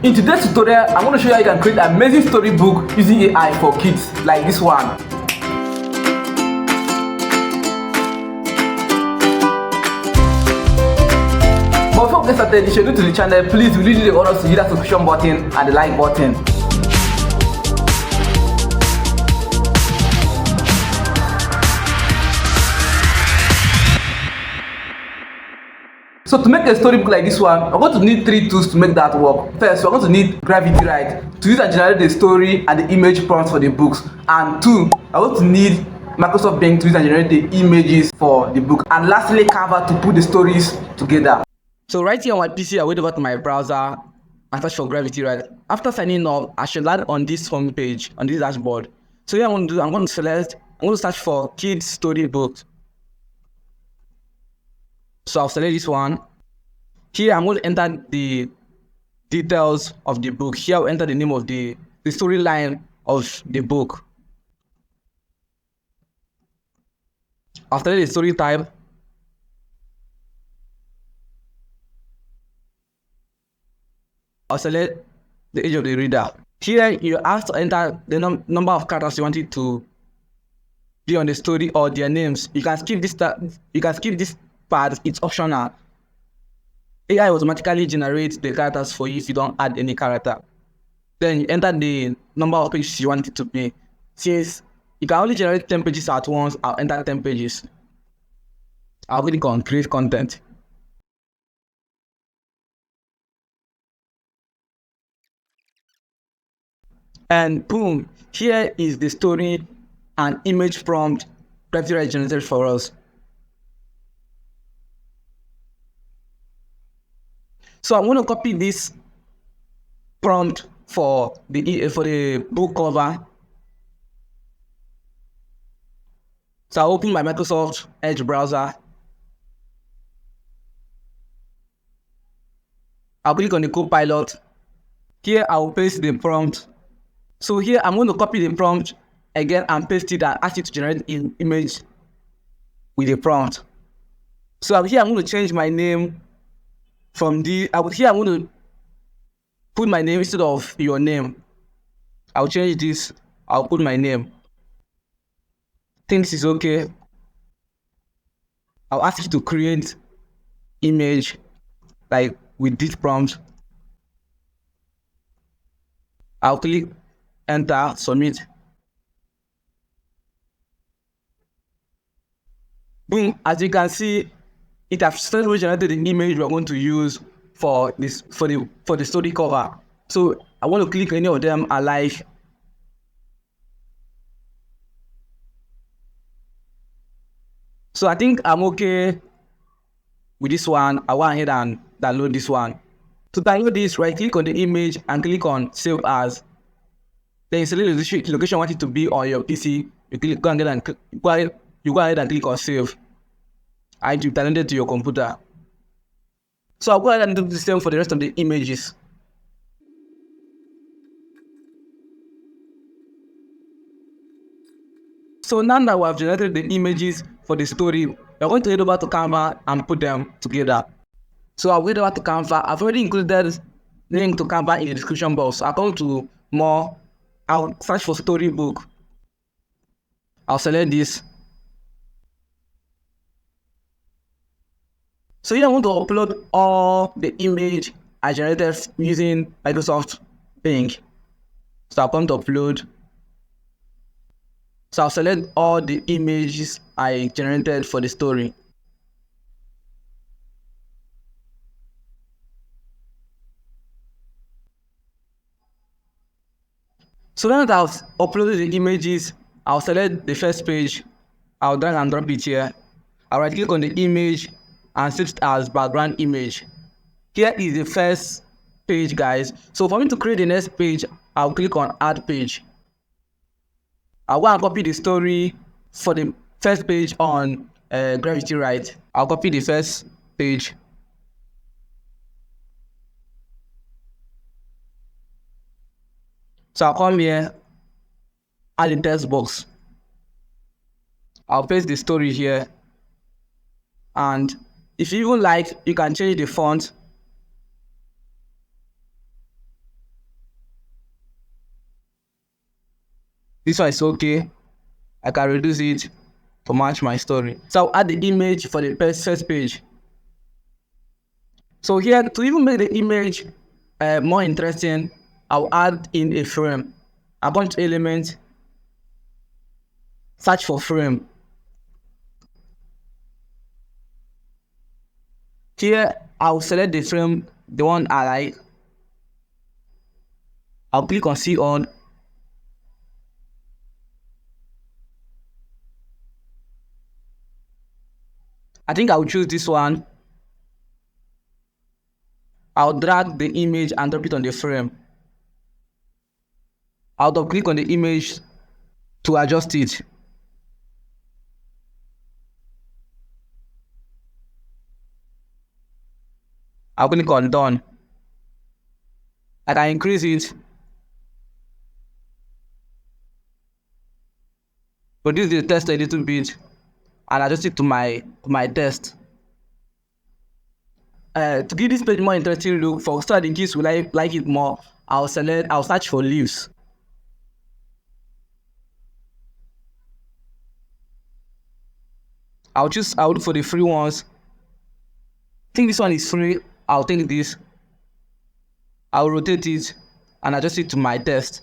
In today's tutorial, I'm going to show you how you can create an amazing storybook using AI for kids like this one. But before we get started, if you're new to the channel, please really do the honors to hit that subscription button and the like button. So to make a storybook like this one, we're going to need three tools to make that work. First, we're going to need Gravity Write to use and generate the story and the image prompts for the books. And two, we're going to need Microsoft Bing to use and generate the images for the book. And lastly, Canva to put the stories together. So right here on my PC, I went over to my browser and search for Gravity Write. After signing up, I should land on this home page, on this dashboard. So here I'm going to search for Kids Storybooks. So I'll select this one. Here I'm going to enter the details of the book. Here I'll enter the name of the storyline of the book. I'll select the story type. I'll select the age of the reader. Here you have to enter the number of characters you want it to be on the story or their names. You can skip this part, it's optional. AI automatically generates the characters for you if you don't add any character. Then you enter the number of pages you want it to be. Since you can only generate 10 pages at once, I'll enter 10 pages. I'll click on create content. And boom, here is the story and image prompt Gravity Write generated for us. So I'm going to copy this prompt for the book cover. So I'll open my Microsoft Edge browser. I'll click on the Copilot. Here I'll paste the prompt. So here I'm going to copy the prompt again and paste it and ask it to generate an image with the prompt. So here I'm going to change my name. Here I'm going to put my name instead of your name. I'll change this. I'll put my name. I think this is okay. I'll ask you to create image like with this prompt. I'll click enter, submit. Boom, as you can see, it has successfully generated the image we're going to use for the story cover. So I want to click any of them I like. So I think I'm okay with this one. I went ahead and download this one. To download this, right click on the image and click on save as. Then you select the location you want it to be on your PC. You go ahead and click on save. And you download it to your computer. So I'll go ahead and do the same for the rest of the images. So now that we have generated the images for the story, we're going to head over to Canva and put them together. So I'll head over to Canva. I've already included the link to Canva in the description box. I'll go to more. I'll search for Storybook. I'll select this. So here I want to upload all the image I generated using Microsoft Bing. So I'll come to upload. So I'll select all the images I generated for the story. So now that I've uploaded the images, I'll select the first page. I'll drag and drop it here. I'll right click on the image and set it as background image. Here is the first page, guys. So for me to create the next page, I'll click on add page. I'll go and copy the story for the first page on Gravity Write. I'll copy the first page. So I'll come here, add the text box. I'll paste the story here. And if you even like, you can change the font This one is okay. I can reduce it to match my story. So I'll add the image for the first page. So here, to even make the image more interesting, I'll add in a frame. I'll go to element, search for frame. Here, I'll select the frame, the one I like. I'll click on see all. I think I'll choose this one. I'll drag the image and drop it on the frame. I'll double click on the image to adjust it. I'll click on done. I can increase it, reduce the text a little bit, and adjust it to my text. To give this page more interesting look, for so that the kids will like it more, I'll search for leaves. I'll look for the free ones. I think this one is free. I'll take this. I'll rotate it and adjust it to my text.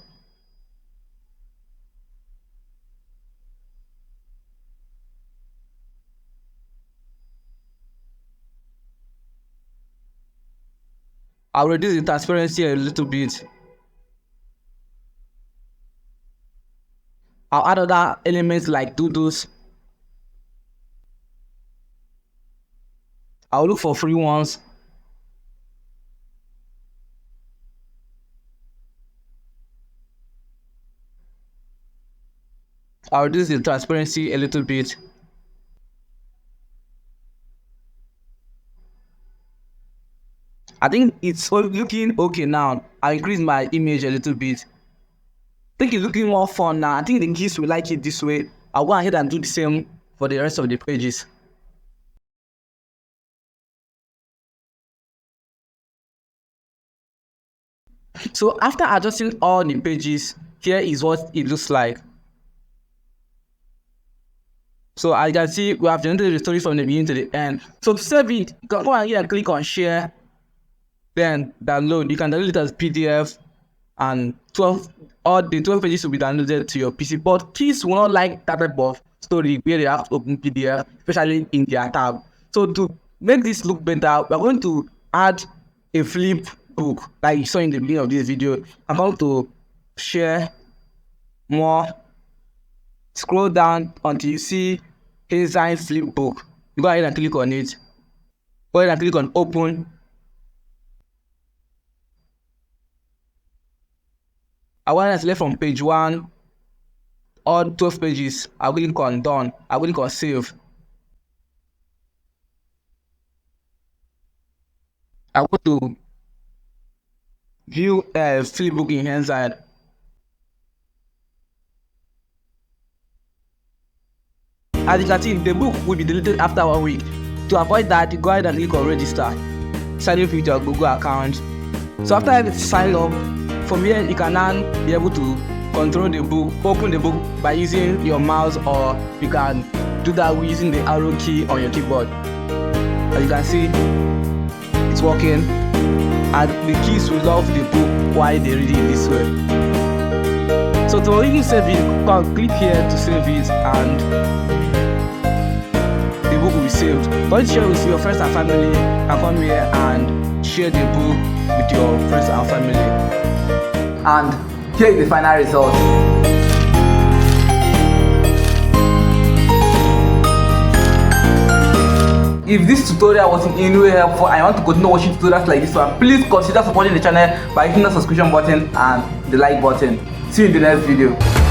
I'll reduce the transparency a little bit. I'll add other elements like doodles. I'll look for free ones. I'll reduce the transparency a little bit. I think it's looking okay now. I'll increase my image a little bit. I think it's looking more fun now. I think the kids will like it this way. I'll go ahead and do the same for the rest of the pages. So after adjusting all the pages, here is what it looks like. So as you can see, we have generated the story from the beginning to the end. So to save it, you can go ahead and click on share, then download. You can download it as PDF, and all the 12 pages will be downloaded to your PC. But kids will not like that type of story where they have to open PDF, especially in their tab. So to make this look better, we're going to add a flip book like you saw in the beginning of this video. I'm going to share more. Scroll down until you see design flip book. You go ahead and click on it. Go ahead and click on open. I want to select from page 1 all 12 pages. I will click on done. I will click on save. I go to view flip book in inside. As you can see, the book will be deleted after 1 week. To avoid that, go ahead and click on register. Sign up with your Google account. So after you sign up, from here you can now be able to control the book, open the book by using your mouse, or you can do that with using the arrow key on your keyboard. As you can see, it's working, and the kids will love the book while they read it this way. So to even save it, you can click here to save it, and the book will be saved. Don't share with your friends and family, and come here and share the book with your friends and family. And here is the final result. If this tutorial was in any way helpful and you want to continue watching tutorials like this one, please consider supporting the channel by hitting the subscription button and the like button. See you in the next video.